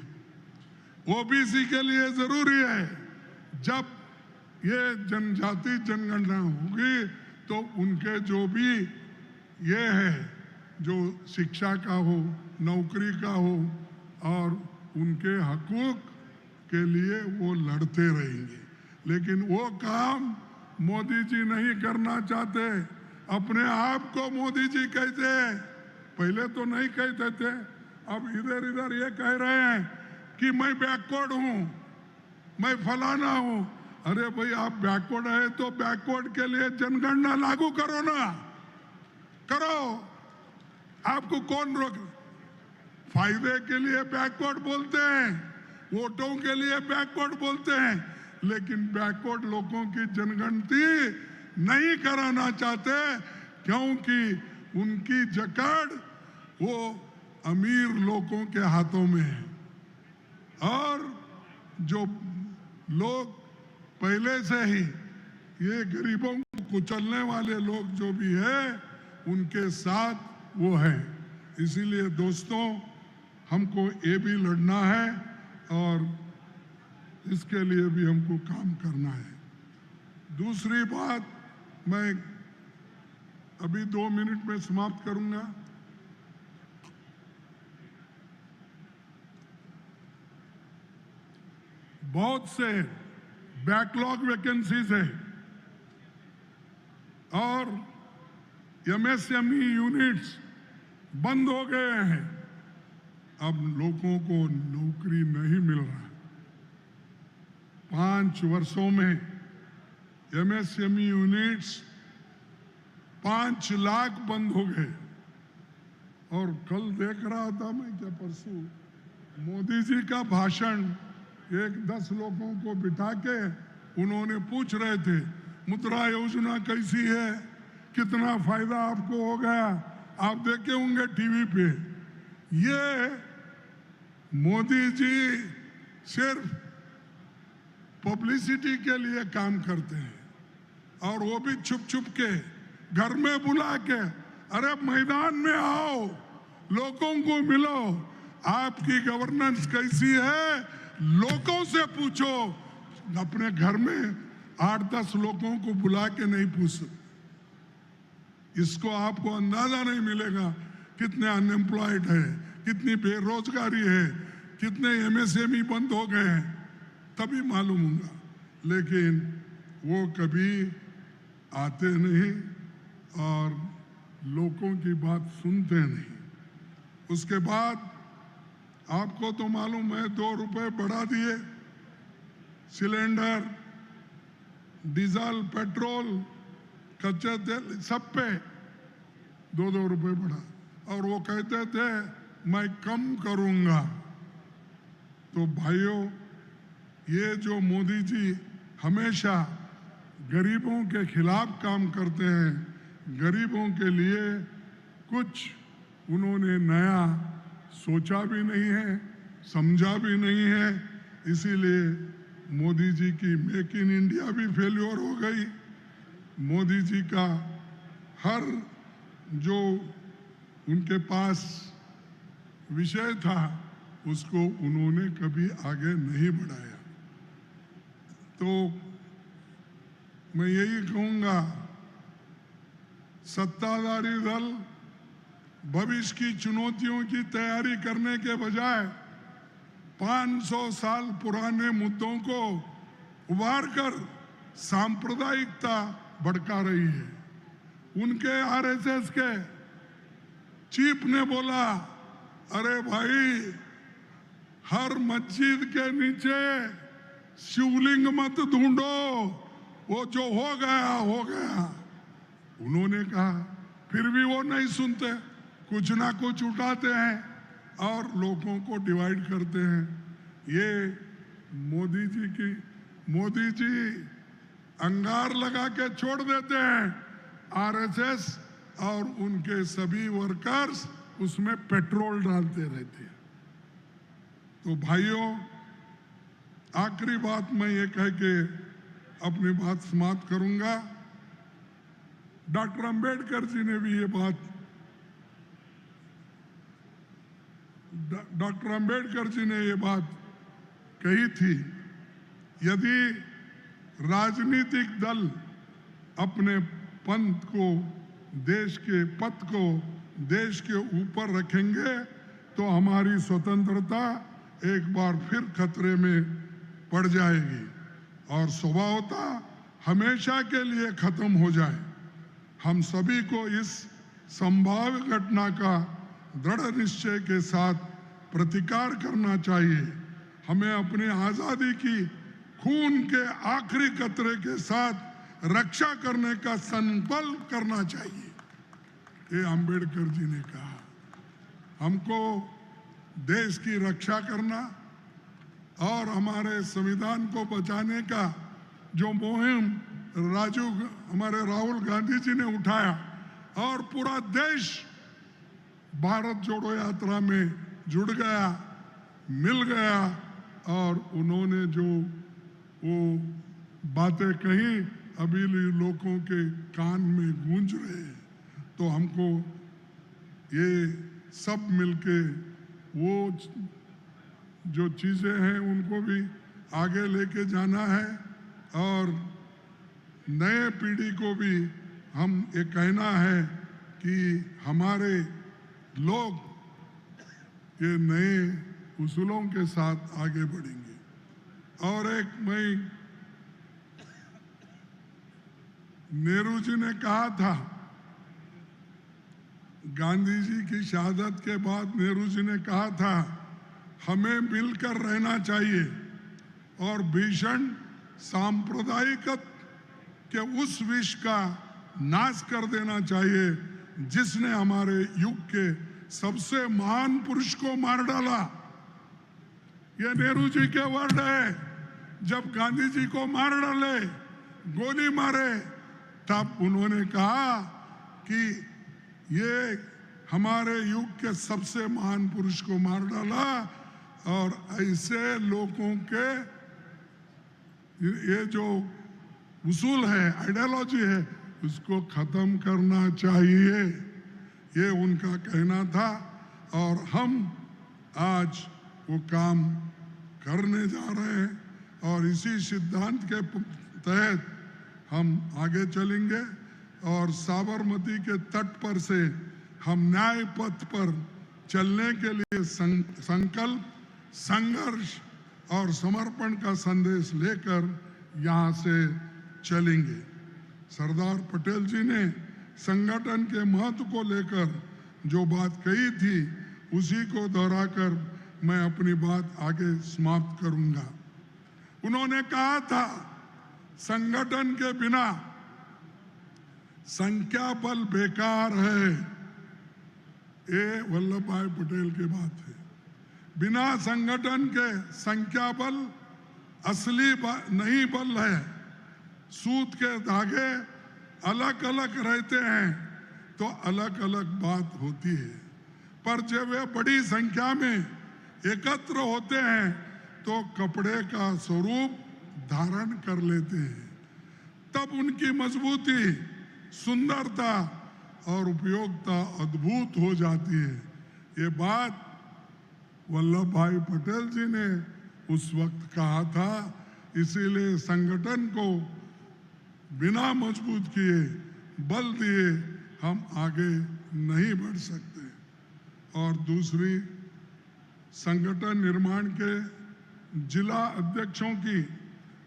ओबीसी के लिए जरूरी है। जब ये जनजाति जनगणना होगी तो उनके जो भी ये है, जो शिक्षा का हो, नौकरी का हो, और उनके हकूक के लिए वो लड़ते रहेंगे। लेकिन वो काम मोदी जी नहीं करना चाहते। अपने आप को मोदी जी कहते हैं, पहले तो नहीं कहते थे, अब इधर इधर ये कह रहे हैं कि मैं बैकवर्ड हूं, मैं फलाना हूं। अरे भाई, आप बैकवर्ड है तो बैकवर्ड के लिए जनगणना लागू करो ना, करो। आपको कौन रोक? फायदे के लिए बैकवर्ड बोलते हैं, वोटों के लिए बैकवर्ड बोलते हैं, लेकिन बैकवर्ड लोगों की जनगणती नहीं कराना चाहते, क्योंकि उनकी जकड़ वो अमीर लोगों के हाथों में है। और जो लोग पहले से ही ये गरीबों को कुचलने वाले लोग जो भी है, उनके साथ वो है। इसीलिए दोस्तों, हमको ये भी लड़ना है, और इसके लिए भी हमको काम करना है। दूसरी बात, मैं अभी 2 मिनट में समाप्त करूंगा। बहुत से बैकलॉग वैकेंसीज है, और एमएसएमई यूनिट्स बंद हो गए हैं। अब लोगों को नौकरी नहीं मिल रहा। 5 वर्षों में एमएसएमई यूनिट्स 5 लाख बंद हो गए। और कल देख रहा था मैं, क्या परसों, मोदी जी का भाषण 10 लोगों को बिठा के उन्होंने पूछ रहे थे मुद्रा योजना कैसी है, कितना फायदा आपको हो गया। आप देखे होंगे टीवी पे। ये मोदी जी सिर्फ पब्लिसिटी के लिए काम करते हैं, और वो भी छुप छुप के, घर में बुला के, अरे मैदान में आओ, लोगों को मिलो, आपकी गवर्नेंस कैसी है लोगों से पूछो। अपने घर में 8-10 लोगों को बुला के नहीं पूछ सकते। इसको आपको अंदाजा नहीं मिलेगा कितने अनएम्प्लॉयड है, कितनी बेरोजगारी है, कितने एमएसएमई बंद हो गए हैं, तभी मालूम होगा। लेकिन वो कभी आते नहीं और लोगों की बात सुनते नहीं। उसके बाद आपको तो मालूम है 2 रुपए बढ़ा दिए सिलेंडर, डीजल, पेट्रोल, कच्चे तेल, सब पे 2-2 रुपए बढ़ा। और वो कहते थे मैं कम करूंगा। तो भाइयों, ये जो मोदी जी हमेशा गरीबों के खिलाफ काम करते हैं, गरीबों के लिए कुछ उन्होंने नया सोचा भी नहीं है, समझा भी नहीं है। इसीलिए मोदी जी की मेक इन इंडिया भी फेल्योर हो गई। मोदी जी का हर जो उनके पास विषय था उसको उन्होंने कभी आगे नहीं बढ़ाया। तो मैं यही कहूंगा, सत्ताधारी दल भविष्य की चुनौतियों की तैयारी करने के बजाय 500 साल पुराने मुद्दों को उभार कर सांप्रदायिकता भड़का रही है। उनके आरएसएस के चीफ ने बोला, अरे भाई, हर मस्जिद के नीचे शिवलिंग मत ढूंढो, वो जो हो गया। उन्होंने कहा, फिर भी वो नहीं सुनते, कुछ ना कुछ उठाते हैं और लोगों को डिवाइड करते हैं। ये मोदी जी अंगार लगा के छोड़ देते हैं, आरएसएस और उनके सभी वर्कर्स उसमें पेट्रोल डालते रहते हैं। तो भाइयों, आखिरी बात मैं ये कह के अपनी बात समाप्त करूंगा। डॉक्टर अंबेडकर जी ने भी ये बात, डॉक्टर अंबेडकर जी ने ये बात कही थी, यदि राजनीतिक दल अपने पंथ को, देश के पथ को देश के ऊपर रखेंगे तो हमारी स्वतंत्रता एक बार फिर खतरे में पड़ जाएगी और स्वभावता हमेशा के लिए खत्म हो जाए। हम सभी को इस संभाव्य घटना का दृढ़ निश्चय के साथ प्रतिकार करना चाहिए। हमें अपनी आजादी की खून के आखिरी कतरे के साथ रक्षा करने का संकल्प करना चाहिए। ये अंबेडकर जी ने कहा। हमको देश की रक्षा करना और हमारे संविधान को बचाने का जो मुहिम हमारे राहुल गांधी जी ने उठाया और पूरा देश भारत जोड़ो यात्रा में जुड़ गया, मिल गया, और उन्होंने जो वो बातें कही अभी लोगों के कान में गूंज रहे हैं। तो हमको ये सब मिलके वो जो चीज़ें हैं उनको भी आगे लेके जाना है और नए पीढ़ी को भी हम ये कहना है कि हमारे लोग ये नए उसूलों के साथ आगे बढ़ेंगे। और एक मैं नेहरू जी ने कहा था, गांधी जी की शहादत के बाद नेहरू जी ने कहा था, हमें मिलकर रहना चाहिए और भीषण सांप्रदायिकता के उस विष का नाश कर देना चाहिए, जिसने हमारे युग के सबसे महान पुरुष को मार डाला। ये नेहरू जी के वर्ड है। जब गांधी जी को मार डाले, गोली मारे, तब उन्होंने कहा कि ये हमारे युग के सबसे महान पुरुष को मार डाला और ऐसे लोगों के ये जो उसूल है, आइडियोलॉजी है, उसको खत्म करना चाहिए, ये उनका कहना था। और हम आज वो काम करने जा रहे हैं और इसी सिद्धांत के तहत हम आगे चलेंगे और साबरमती के तट पर से हम न्याय पथ पर चलने के लिए संकल्प, संघर्ष और समर्पण का संदेश लेकर यहाँ से चलेंगे। सरदार पटेल जी ने संगठन के महत्व को लेकर जो बात कही थी, उसी को दोहराकर मैं अपनी बात आगे समाप्त करूंगा। उन्होंने कहा था, संगठन के बिना संख्या बल बेकार है। ये वल्लभ भाई पटेल की बात है। बिना संगठन के संख्या बल असली नहीं बल है। सूत के धागे अलग अलग रहते हैं तो अलग अलग बात होती है, पर जब वे बड़ी संख्या में एकत्र होते हैं तो कपड़े का स्वरूप धारण कर लेते हैं। तब उनकी मजबूती, सुंदरता और उपयोगिता अद्भुत हो जाती है। ये बात वल्लभ भाई पटेल जी ने उस वक्त कहा था। इसीलिए संगठन को बिना मजबूत किए, बल दिए हम आगे नहीं बढ़ सकते। और दूसरी, संगठन निर्माण के जिला अध्यक्षों की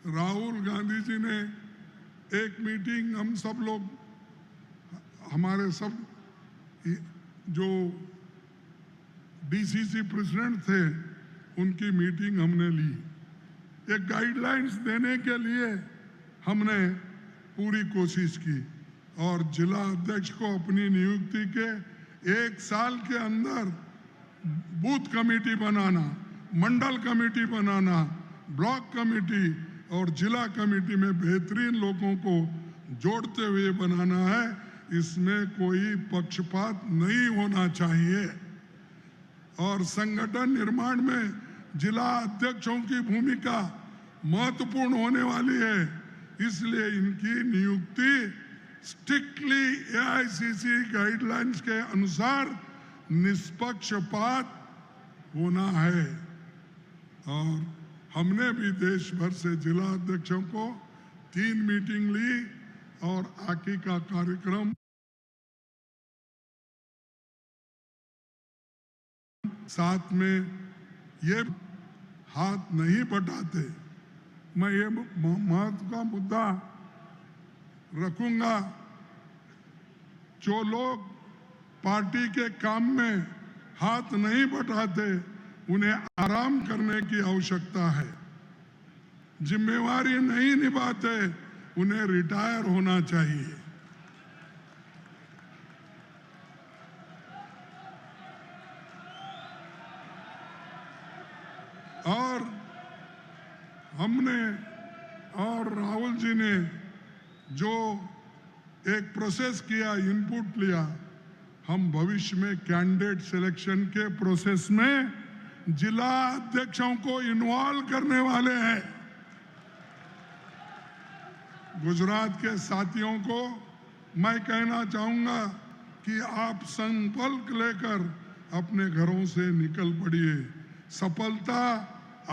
राहुल गांधी जी ने एक मीटिंग, हम सब लोग, हमारे सब जो डीसीसी प्रेसिडेंट थे, उनकी मीटिंग हमने ली। एक गाइडलाइंस देने के लिए हमने पूरी कोशिश की और जिला अध्यक्ष को अपनी नियुक्ति के 1 साल के अंदर बूथ कमेटी बनाना, मंडल कमेटी बनाना, ब्लॉक कमेटी और जिला कमेटी में बेहतरीन लोगों को जोड़ते हुए बनाना है। इसमें कोई पक्षपात नहीं होना चाहिए। और संगठन निर्माण में जिला अध्यक्षों की भूमिका महत्वपूर्ण होने वाली है। इसलिए इनकी नियुक्ति स्ट्रिक्टली एआईसीसी गाइडलाइंस के अनुसार निष्पक्षपात होना है। और हमने भी देश भर से जिला अध्यक्षों को 3 मीटिंग ली और आगे का कार्यक्रम साथ में ये हाथ नहीं बटाते। मैं ये महत्व का मुद्दा रखूंगा। जो लोग पार्टी के काम में हाथ नहीं बटाते, उन्हें आराम करने की आवश्यकता है। जिम्मेवारी नहीं निभाते, उन्हें रिटायर होना चाहिए। और हमने और राहुल जी ने जो एक प्रोसेस किया, इनपुट लिया, हम भविष्य में कैंडिडेट सिलेक्शन के प्रोसेस में जिला अध्यक्षों को इन्वॉल्व करने वाले हैं। गुजरात के साथियों को मैं कहना चाहूंगा कि आप संकल्प लेकर अपने घरों से निकल पड़िए। सफलता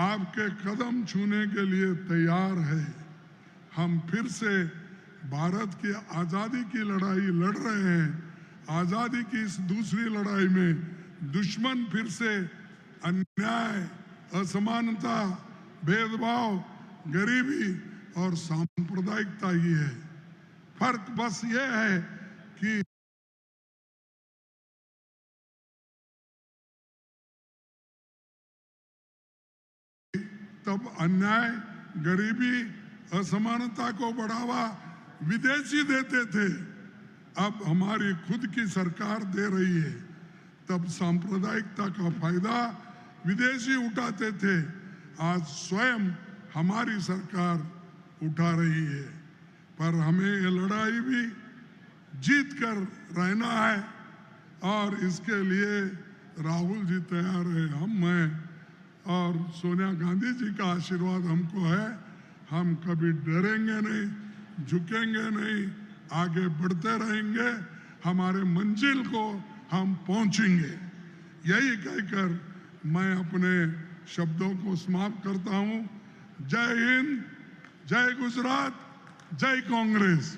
आपके कदम छूने के लिए तैयार है। हम फिर से भारत की आज़ादी की लड़ाई लड़ रहे हैं। आज़ादी की इस दूसरी लड़ाई में दुश्मन फिर से अन्याय, असमानता, भेदभाव, गरीबी और सांप्रदायिकता ही है। फर्क बस ये है कि तब अन्याय, गरीबी, असमानता को बढ़ावा विदेशी देते थे, अब हमारी खुद की सरकार दे रही है, तब सांप्रदायिकता का फायदा विदेशी उठाते थे, आज स्वयं हमारी सरकार उठा रही है। पर हमें ये लड़ाई भी जीत कर रहना है और इसके लिए राहुल जी तैयार है, मैं और सोनिया गांधी जी का आशीर्वाद हमको है। हम कभी डरेंगे नहीं, झुकेंगे नहीं, आगे बढ़ते रहेंगे, हमारे मंजिल को हम पहुंचेंगे। यही कहकर मैं अपने शब्दों को समाप्त करता हूं। जय हिंद, जय गुजरात, जय कांग्रेस।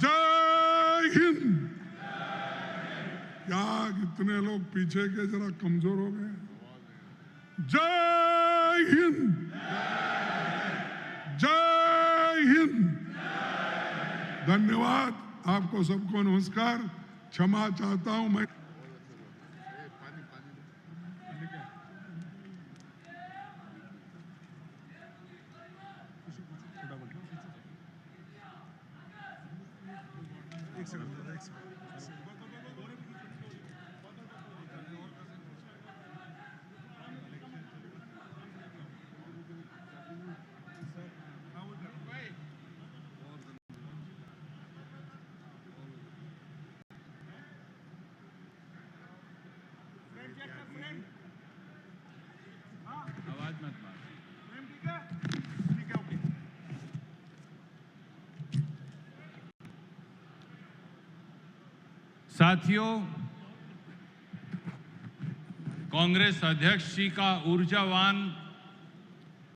जय हिंद। क्या इतने लोग पीछे के जरा कमजोर हो गए? जय हिंद, जय हिंद। धन्यवाद, आपको सबको नमस्कार। क्षमा चाहता हूं मैं। साथियों, कांग्रेस अध्यक्ष जी का ऊर्जावान